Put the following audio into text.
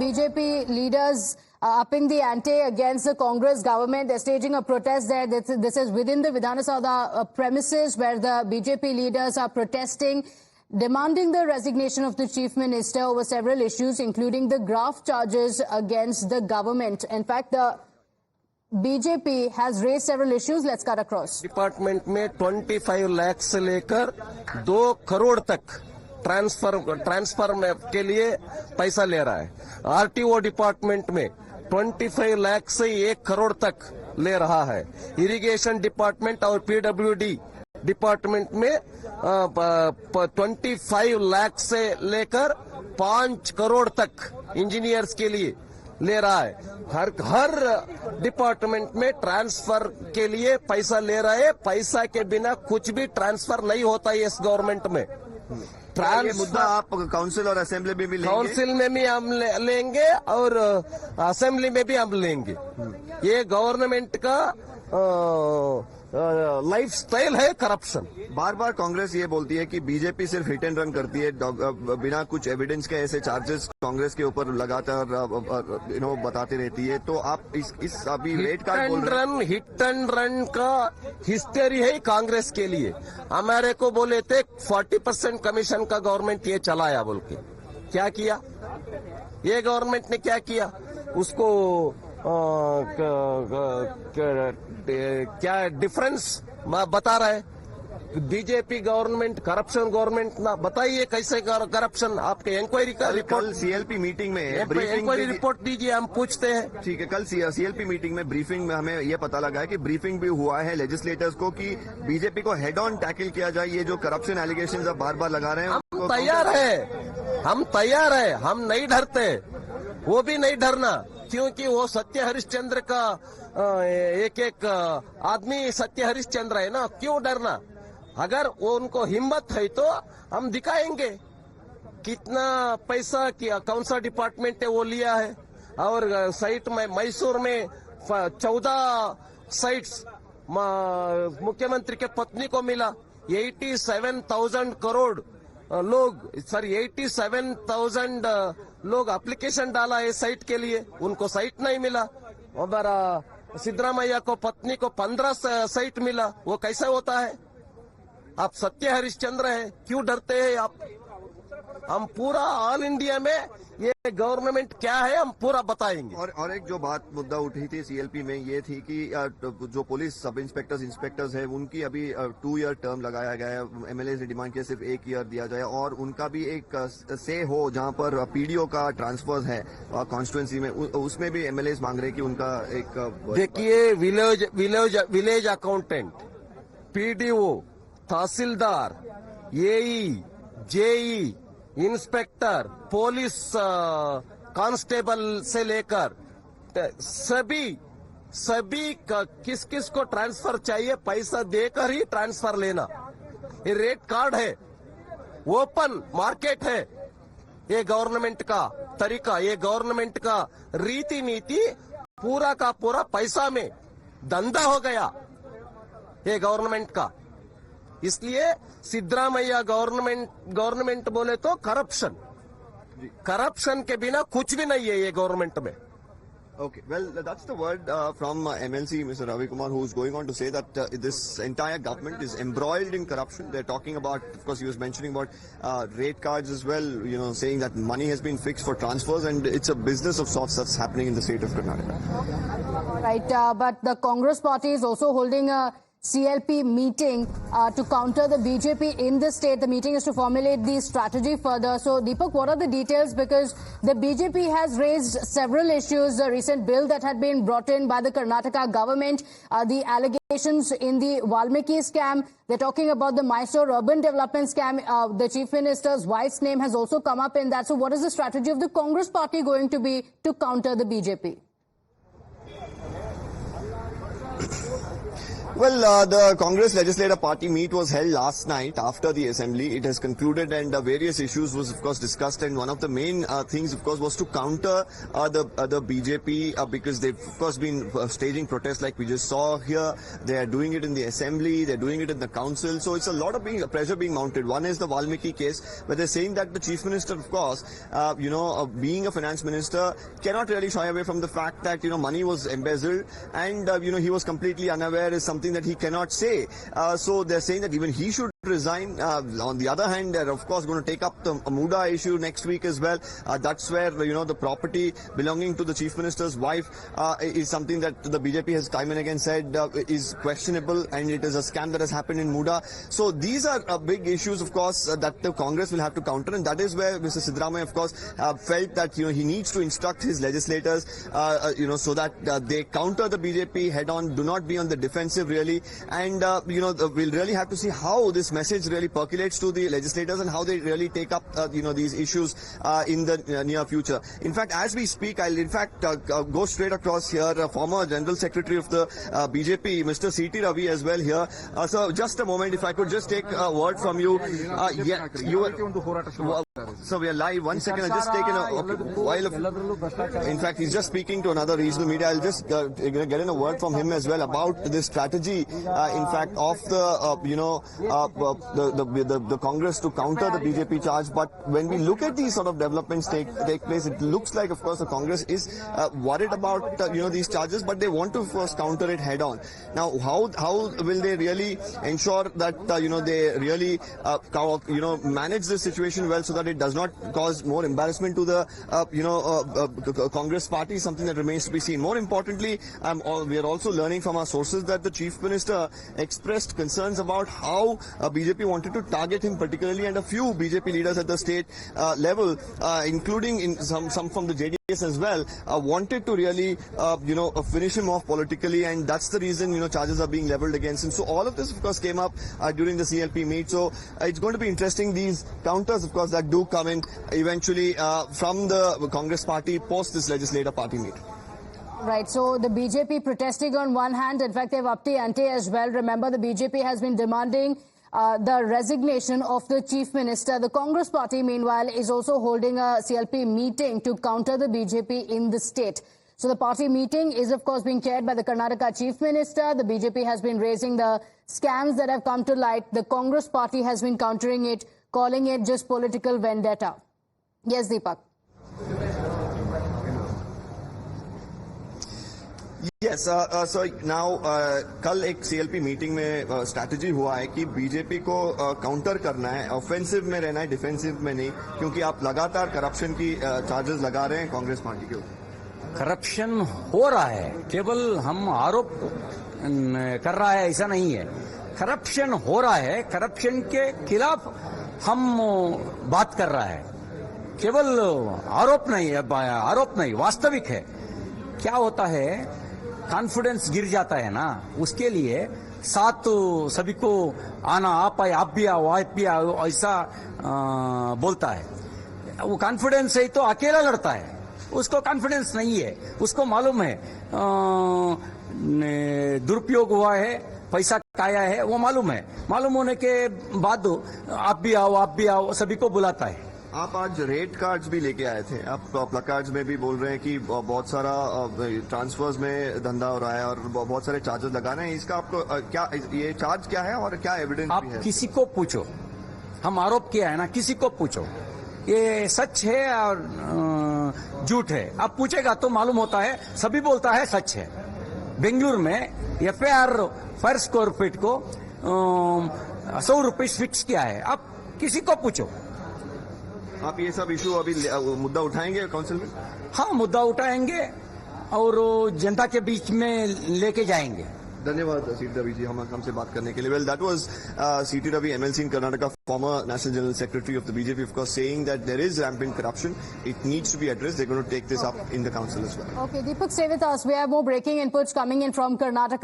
BJP leaders upping the ante against the Congress government. They're staging a protest there. This is within the Vidhana Saudha premises where the BJP leaders are protesting, demanding the resignation of the Chief Minister over several issues, including the graft charges against the government. In fact, the BJP has raised several issues. Let's cut across. Department में 25 लाख से लेकर 2 करोड़ तक transfer के लिए पैसा ले रहा है। आरटीओ डिपार्टमेंट में 25 लाख से 1 करोड़ तक ले रहा है। इरिगेशन डिपार्टमेंट और पीडब्ल्यूडी डिपार्टमेंट में 25 लाख से लेकर 5 करोड़ तक इंजीनियर्स के लिए ले रहा है। हर डिपार्टमेंट में ट्रांसफर के लिए पैसा ले रहा है। पैसा के बिना कुछ भी ट्रांसफर नहीं होता है इस गवर्नमेंट में। ये मुद्दा आप काउंसिल और असेंबली में भी लेंगे? काउंसिल में भी हम लेंगे और असेंबली में भी हम लेंगे। ये गवर्नमेंट का लाइफस्टाइल है करप्शन। बार बार कांग्रेस ये बोलती है कि बीजेपी सिर्फ हिट एंड रन करती है, बिना कुछ एविडेंस के ऐसे चार्जेस कांग्रेस के ऊपर लगातार बताती रहती है। तो आप इस अभी रेट कार्ड बोल रहे हैं। हिट एंड रन का हिस्ट्री है कांग्रेस के लिए। हमारे को बोले थे 40% कमीशन का गवर्नमेंट ये चलाया बोल के, क्या किया ये गवर्नमेंट ने? क्या किया उसको? क्या डिफरेंस बता रहा है बीजेपी गवर्नमेंट करप्शन गवर्नमेंट ना? बताइए कैसे करप्शन? आपके इंक्वायरी का रिपोर्ट, कल सीएलपी मीटिंग में इंक्वायरी रिपोर्ट दीजिए, हम पूछते हैं। ठीक है, कल सीएलपी मीटिंग में ब्रीफिंग में हमें यह पता लगा है कि ब्रीफिंग भी हुआ है लेजिस्लेटर्स को कि बीजेपी को हेड ऑन टैकल किया जाए। ये जो करप्शन एलिगेशन आप बार बार लगा रहे हैं, हम तैयार है, हम नहीं डरते। वो भी नहीं डरना, क्योंकि वो सत्य हरिश्चंद्र का एक आदमी सत्य हरिश्चंद्र है ना। क्यों डरना? अगर वो उनको हिम्मत है तो हम दिखाएंगे कितना पैसा किया, कौन सा डिपार्टमेंट है वो लिया है। और साइट में मैसूर में 14 साइट्स मुख्यमंत्री के पत्नी को मिला। 87,000 करोड़ लोग 87,000 लोग एप्लीकेशन डाला है साइट के लिए, उनको साइट नहीं मिला। हमारा सिद्धरामैया को पत्नी को 15 साइट मिला। वो कैसे होता है? आप सत्य हरिश्चंद्र है, क्यों डरते हैं आप? हम पूरा ऑल इंडिया में ये गवर्नमेंट क्या है हम पूरा बताएंगे। और एक जो मुद्दा उठी थी सीएलपी में ये थी कि जो पुलिस सब इंस्पेक्टर्स है उनकी अभी 2 ईयर टर्म लगाया गया है। एमएलए से डिमांड किया सिर्फ 1 ईयर दिया जाए और उनका भी एक से हो जहां पर पीडीओ का ट्रांसफर है कॉन्स्टिट्यूएंसी में, उसमें भी एमएलए मांग रहे कि उनका एक देखिए विलेज अकाउंटेंट, पीडीओ, तहसीलदार, एई, जेई, इंस्पेक्टर, पुलिस कांस्टेबल से लेकर सभी किस किस को ट्रांसफर चाहिए, पैसा देकर ही ट्रांसफर लेना। ये रेट कार्ड है, ओपन मार्केट है। ये गवर्नमेंट का तरीका, ये गवर्नमेंट का रीति नीति पूरा का पूरा पैसा में धंधा हो गया ये गवर्नमेंट का। इसलिए सिद्धरामैया गवर्नमेंट बोले तो करप्शन के बिना कुछ भी नहीं है ये गवर्नमेंट में। Okay, well, that's the word from MLC, Mr. Ravi Kumar, who is going on to say that this entire government is embroiled in corruption. They're talking about, of course, he was mentioning about rate cards as well, saying that money has been fixed for transfers and it's a business of sorts that's happening in the state of Karnataka. Right, but the Congress party is also holding a CLP meeting to counter the BJP in the state. The meeting is to formulate the strategy further. So, Deepak, what are the details? Because the BJP has raised several issues. The recent bill that had been brought in by the Karnataka government, the allegations in the Valmiki scam. They're talking about the Mysore urban development scam. The Chief Minister's wife's name has also come up in that. So, what is the strategy of the Congress party going to be to counter the BJP? Well, the Congress Legislative Party meet was held last night after the assembly. It has concluded and various issues was of course discussed, and one of the main things of course was to counter the BJP because they've of course been staging protests like we just saw here. They are doing it in the assembly, they're doing it in the council, so it's a lot of pressure being mounted. One is the Valmiki case, where they're saying that the chief minister of course, being a finance minister, cannot really shy away from the fact that money was embezzled and he was completely unaware is something that he cannot say. So they're saying that even he should resign. On the other hand, they're of course going to take up the Muda issue next week as well. That's where the property belonging to the chief minister's wife is something that the BJP has time and again said is questionable, and it is a scam that has happened in Muda. So these are big issues of course that the Congress will have to counter, and that is where Mr. Siddaramaiah of course felt that he needs to instruct his legislators so that they counter the BJP head on, do not be on the defensive really, and we'll really have to see how this message really percolates to the legislators and how they really take up these issues in the near future. In fact, as we speak, I'll in fact go straight across here. Former General Secretary of the BJP, Mr. C.T. Ravi, as well here. So just a moment, if I could just take a word from you. So we are live. 1 second, I'll just take in a while of. In fact, he's just speaking to another regional media. I'll just get in a word from him as well about this strategy. In fact, of the Congress to counter the BJP charge. But when we look at these sort of developments take place, it looks like, of course, the Congress is worried about these charges, but they want to, of course, counter it head on. Now, how will they really ensure that they really manage this situation well, so that it does not cause more embarrassment to the Congress party? Something that remains to be seen. More importantly, we are also learning from our sources that the chief minister expressed concerns about how BJP wanted to target him particularly, and a few BJP leaders at the state level, including in some from the JDS as well, wanted to really finish him off politically, and that's the reason charges are being leveled against him. So all of this of course came up during the CLP meet. So it's going to be interesting, these counters of course that do come in eventually from the Congress party post this legislative party meet. Right, so the BJP protesting on one hand, in fact they've upped the ante as well. Remember, the BJP has been demanding the resignation of the chief minister. The Congress party meanwhile is also holding a CLP meeting to counter the BJP in the state. So the party meeting is of course being chaired by the Karnataka chief minister. The BJP has been raising the scams that have come to light. The Congress party has been countering it, calling it just political vendetta. Yes, Deepak. Yes, so now कल एक CLP meeting में strategy हुआ है कि BJP को counter करना है, offensive में रहना है, डिफेंसिव में नहीं, क्योंकि आप लगातार करप्शन की चार्जेस लगा रहे हैं कांग्रेस पार्टी के ऊपर। करप्शन हो रहा है, केवल हम आरोप कर रहा है ऐसा नहीं है, करप्शन हो रहा है, करप्शन के खिलाफ हम बात कर रहा है, केवल आरोप नहीं, वास्तविक है। क्या होता है, कॉन्फिडेंस गिर जाता है ना, उसके लिए साथ सभी को आना, आप भी आओ ऐसा बोलता है। वो कॉन्फिडेंस है तो अकेला लड़ता है, उसको कॉन्फिडेंस नहीं है, उसको मालूम है दुरुपयोग हुआ है, पैसा खाया है, वो मालूम है। मालूम होने के बाद आप भी आओ सभी को बुलाता है। आप आज रेट कार्ड्स भी लेके आए थे, आप प्लकार्ड्स में भी बोल रहे हैं कि बहुत सारा ट्रांसफर्स में धंधा हो रहा है और बहुत सारे चार्जेस लगा रहे हैं। इसका आपको क्या ये चार्ज क्या है और क्या एविडेंस आप है? किसी को पूछो, हम आरोप किया है ना, किसी को पूछो ये सच है और झूठ है, आप पूछेगा तो मालूम होता है, सभी बोलता है सच है। बेंगलुरु में FIR पर स्क्वायर फीट को 100 रुपये फिक्स किया है, आप किसी को पूछो। आप ये सब इशू अभी मुद्दा उठाएंगे काउंसिल में? हाँ, मुद्दा उठाएंगे और जनता के बीच में लेके जाएंगे। धन्यवाद सीटी रवि जी हमसे बात करने के लिए। वेल, दैट वाज सीटी Ravi, MLC in Karnataka, former National General Secretary of the BJP, of course, saying that there is rampant corruption. It needs to be addressed. They're going to take this up in the council as well. Okay, Deepak, stay with us. We have more breaking inputs coming in from Karnataka.